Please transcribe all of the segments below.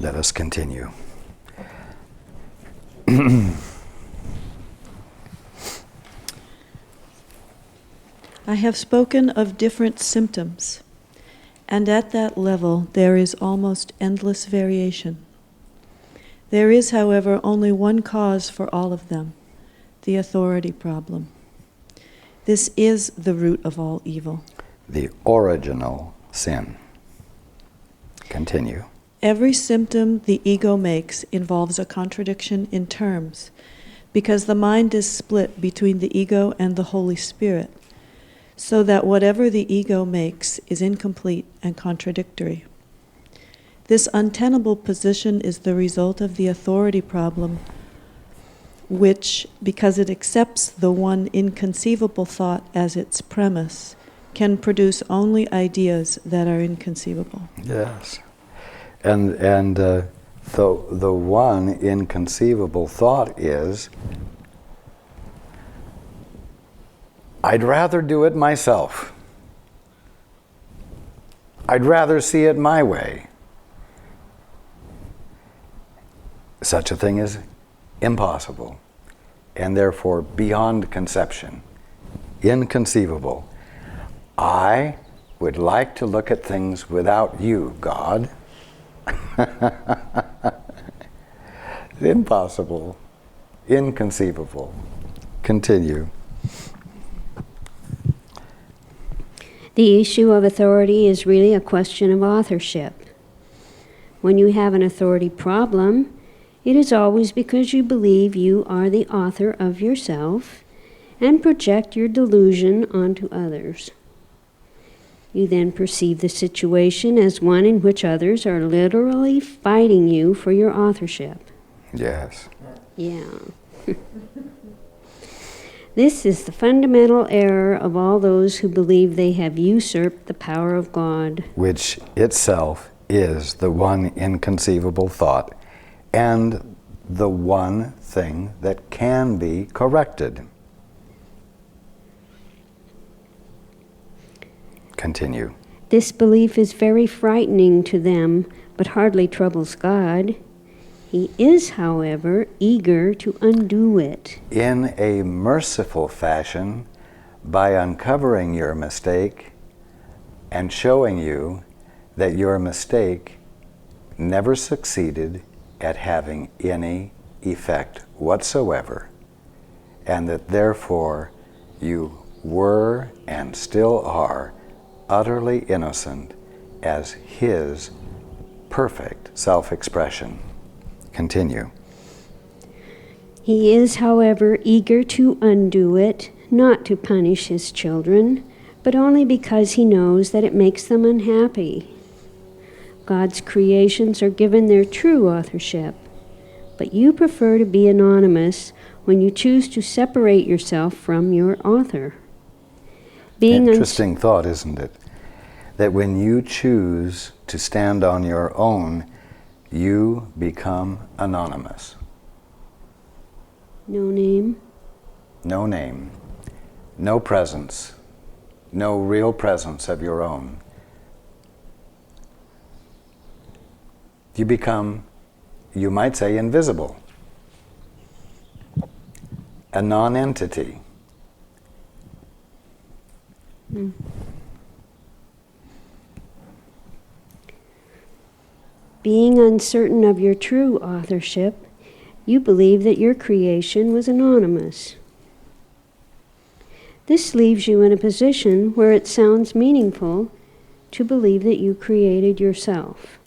Let us continue. I have spoken of different symptoms, and at that level there is almost endless variation. There is, however, only one cause for all of them, the authority problem. This is the root of all evil. The original sin. Continue. Every symptom the ego makes involves a contradiction in terms, because the mind is split between the ego and the Holy Spirit, so that whatever the ego makes is incomplete and contradictory. This untenable position is the result of the authority problem, which, because it accepts the one inconceivable thought as its premise, can produce only ideas that are inconceivable. Yes. And the one inconceivable thought is, I'd rather do it myself. I'd rather see it my way. Such a thing is impossible, and therefore beyond conception, inconceivable. I would like to look at things without you, God. Impossible, inconceivable. Continue. The issue of authority is really a question of authorship. When you have an authority problem, it is always because you believe you are the author of yourself and project your delusion onto others. You then perceive the situation as one in which others are literally fighting you for your authorship. Yes. Yeah. This is the fundamental error of all those who believe they have usurped the power of God, Which itself is the one inconceivable thought and the one thing that can be corrected. Continue. This belief is very frightening to them, but hardly troubles God. He is, however, eager to undo it. In a merciful fashion, by uncovering your mistake and showing you that your mistake never succeeded at having any effect whatsoever, and that therefore you were and still are utterly innocent as His perfect self-expression. Continue. He is, however, eager to undo it, not to punish his children, but only because he knows that it makes them unhappy. God's creations are given their true authorship, but you prefer to be anonymous when you choose to separate yourself from your author. Interesting thought, isn't it? That when you choose to stand on your own, you become anonymous. No name. No name, no presence, no real presence of your own. You become, you might say, invisible, a non-entity. Being uncertain of your true authorship, you believe that your creation was anonymous. This leaves you in a position where it sounds meaningful to believe that you created yourself.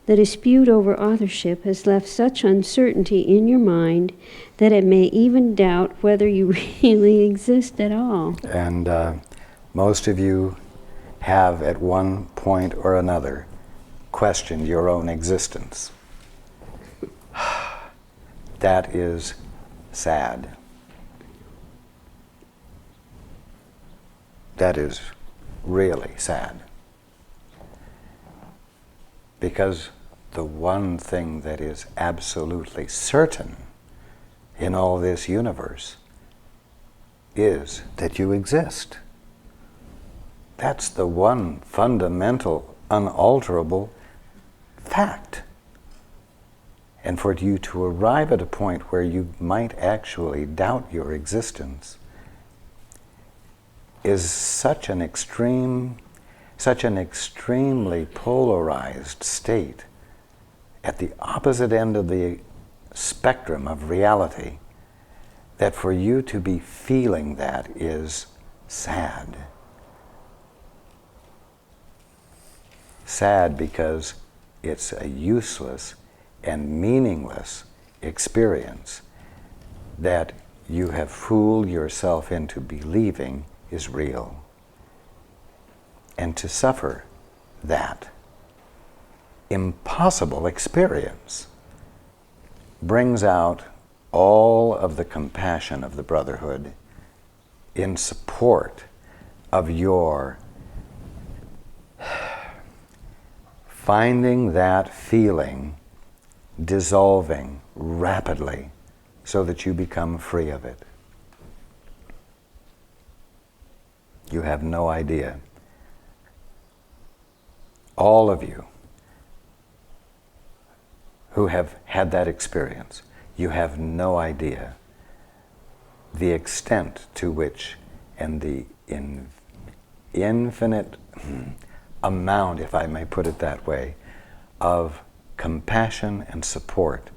The dispute over authorship has left such uncertainty in your mind that it may even doubt whether you really exist at all. And most of you have at one point or another questioned your own existence. That is sad. That is really sad. Because the one thing that is absolutely certain in all this universe is that you exist. That's the one fundamental, unalterable fact. And for you to arrive at a point where you might actually doubt your existence is such an extremely polarized state at the opposite end of the spectrum of reality, that for you to be feeling that is sad. Sad because it's a useless and meaningless experience that you have fooled yourself into believing is real. And to suffer that impossible experience brings out all of the compassion of the Brotherhood in support of your finding that feeling dissolving rapidly so that you become free of it. You have no idea. All of you who have had that experience, you have no idea the extent to which and the infinite amount, if I may put it that way, of compassion and support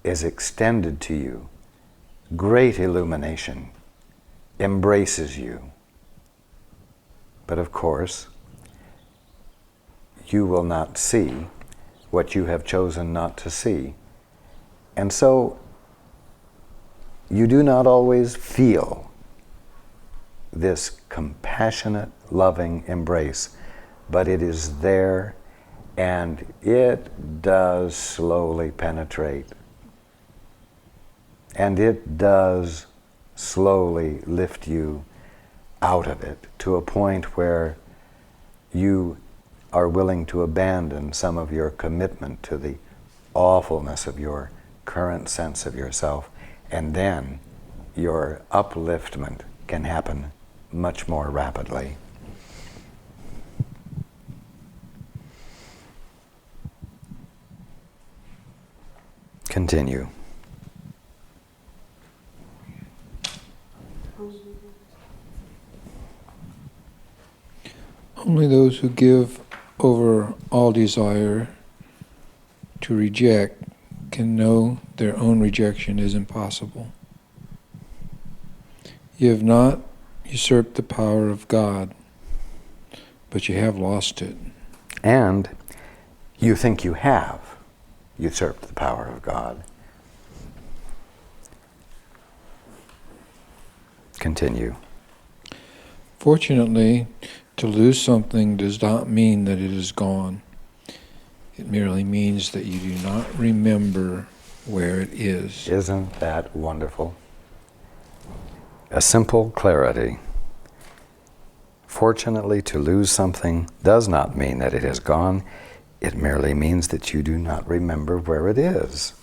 is extended to you. Great illumination embraces you. But of course, you will not see what you have chosen not to see. And so, you do not always feel this compassionate, loving embrace, but it is there, and it does slowly penetrate. And it does slowly lift you out of it to a point where you are willing to abandon some of your commitment to the awfulness of your current sense of yourself, and then your upliftment can happen much more rapidly. Continue. Only those who give over all desire to reject can know their own rejection is impossible. You have not usurped the power of God, but you have lost it. And you think you have usurped the power of God. Continue. Fortunately, to lose something does not mean that it is gone. It merely means that you do not remember where it is. Isn't that wonderful? A simple clarity. Fortunately, to lose something does not mean that it has gone. It merely means that you do not remember where it is.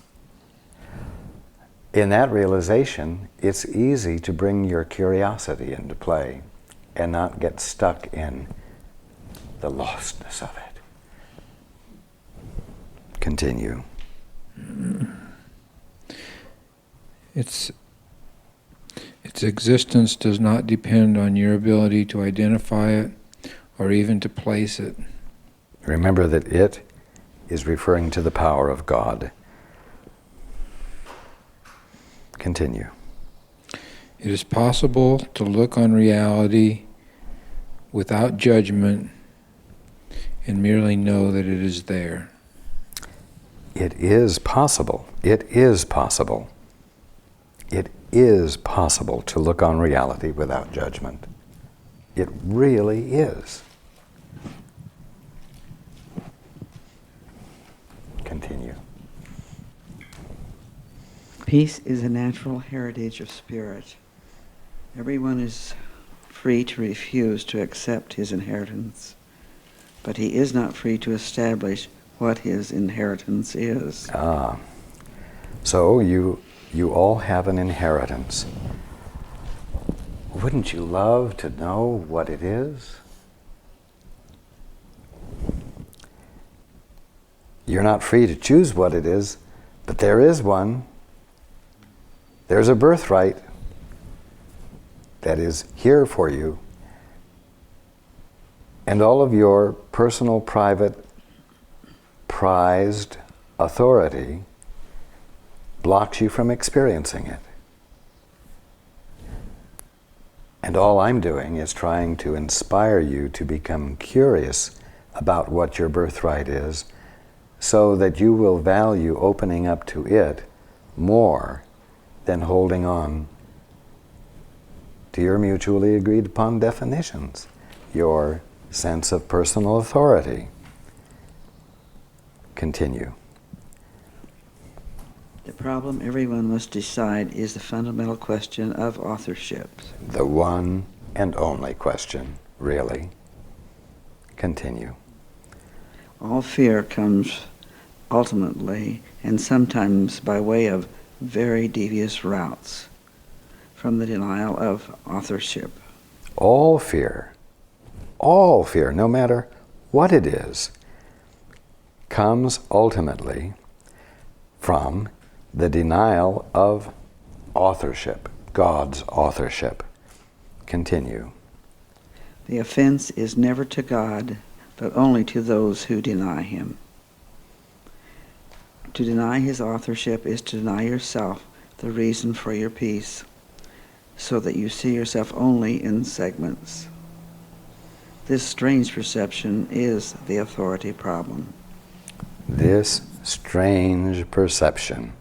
In that realization, it's easy to bring your curiosity into play and not get stuck in the lostness of it. Continue. Its existence does not depend on your ability to identify it or even to place it. Remember that it is referring to the power of God. Continue. It is possible to look on reality without judgment and merely know that it is there. It is possible. It is possible. It is possible to look on reality without judgment. It really is. Continue. Peace is a natural heritage of spirit. Everyone is free to refuse to accept his inheritance, but he is not free to establish what his inheritance is. So you all have an inheritance. Wouldn't you love to know what it is? You're not free to choose what it is, but there is one. There's a birthright that is here for you. And all of your personal, private, prized authority blocks you from experiencing it. And all I'm doing is trying to inspire you to become curious about what your birthright is, so that you will value opening up to it more than holding on to your mutually agreed upon definitions, your sense of personal authority. Continue. The problem everyone must decide is the fundamental question of authorship. The one and only question, really. Continue. All fear comes ultimately, and sometimes by way of very devious routes, from the denial of authorship. All fear, no matter what it is, comes ultimately from the denial of authorship, God's authorship. Continue. The offense is never to God, but only to those who deny him. To deny his authorship is to deny yourself the reason for your peace, so that you see yourself only in segments. This strange perception is the authority problem. This strange perception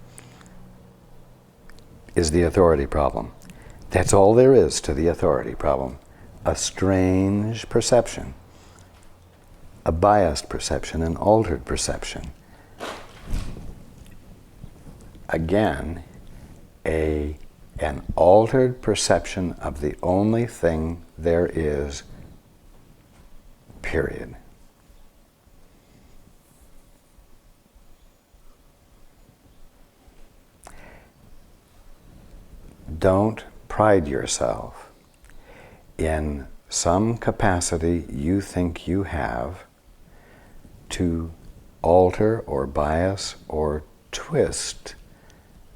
is the authority problem. That's all there is to the authority problem. A strange perception. A biased perception, an altered perception. Again, an altered perception of the only thing there is, period. Don't pride yourself in some capacity you think you have to alter or bias or twist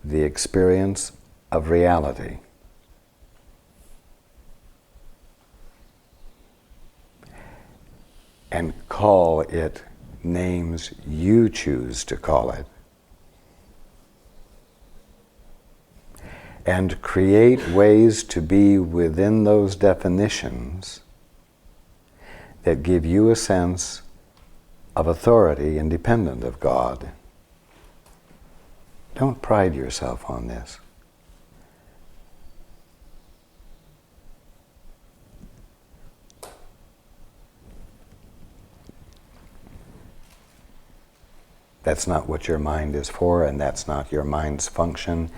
the experience of reality. And call it names you choose to call it. And create ways to be within those definitions that give you a sense of authority independent of God. Don't pride yourself on this. That's not what your mind is for, and that's not your mind's function.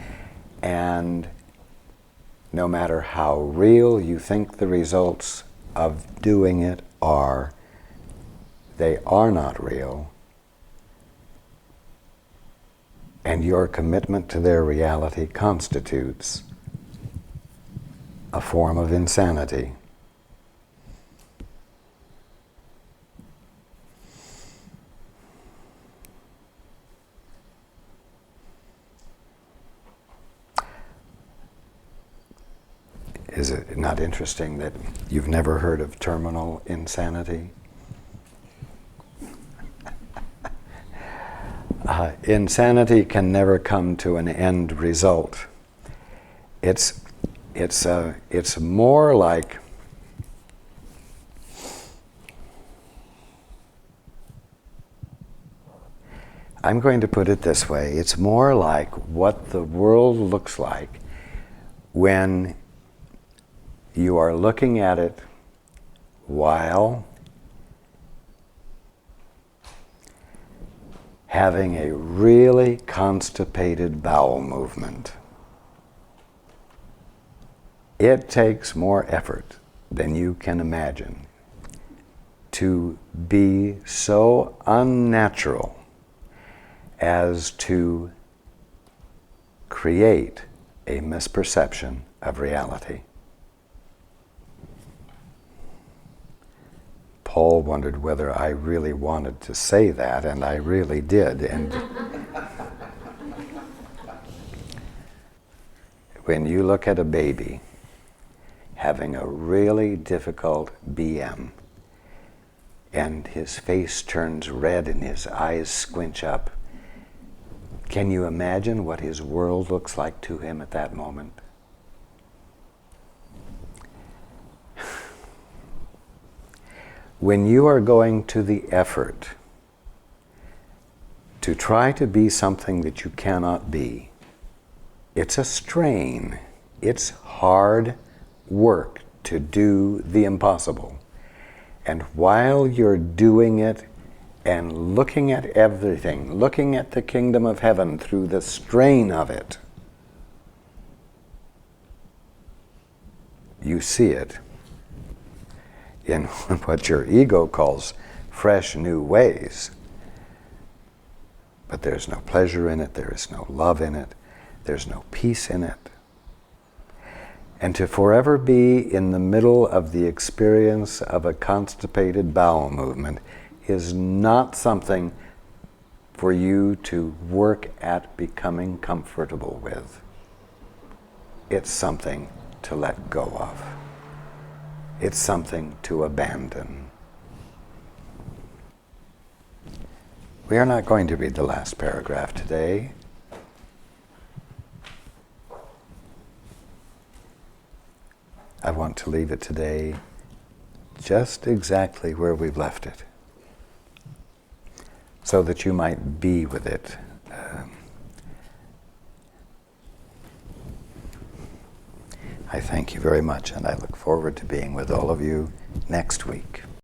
And no matter how real you think the results of doing it are, they are not real. And your commitment to their reality constitutes a form of insanity. Is it not interesting that you've never heard of terminal insanity? Insanity can never come to an end result. It's more like I'm going to put it this way. It's more like what the world looks like when you are looking at it while having a really constipated bowel movement. It takes more effort than you can imagine to be so unnatural as to create a misperception of reality. Paul wondered whether I really wanted to say that, and I really did. And when you look at a baby having a really difficult BM, and his face turns red and his eyes squinch up, can you imagine what his world looks like to him at that moment? When you are going to the effort to try to be something that you cannot be, it's a strain. It's hard work to do the impossible. And while you're doing it and looking at everything, looking at the kingdom of heaven through the strain of it, you see it in what your ego calls fresh new ways. But there's no pleasure in it, there is no love in it, there's no peace in it. And to forever be in the middle of the experience of a constipated bowel movement is not something for you to work at becoming comfortable with. It's something to let go of. It's something to abandon. We are not going to read the last paragraph today. I want to leave it today just exactly where we've left it, so that you might be with it. I thank you very much, and I look forward to being with all of you next week.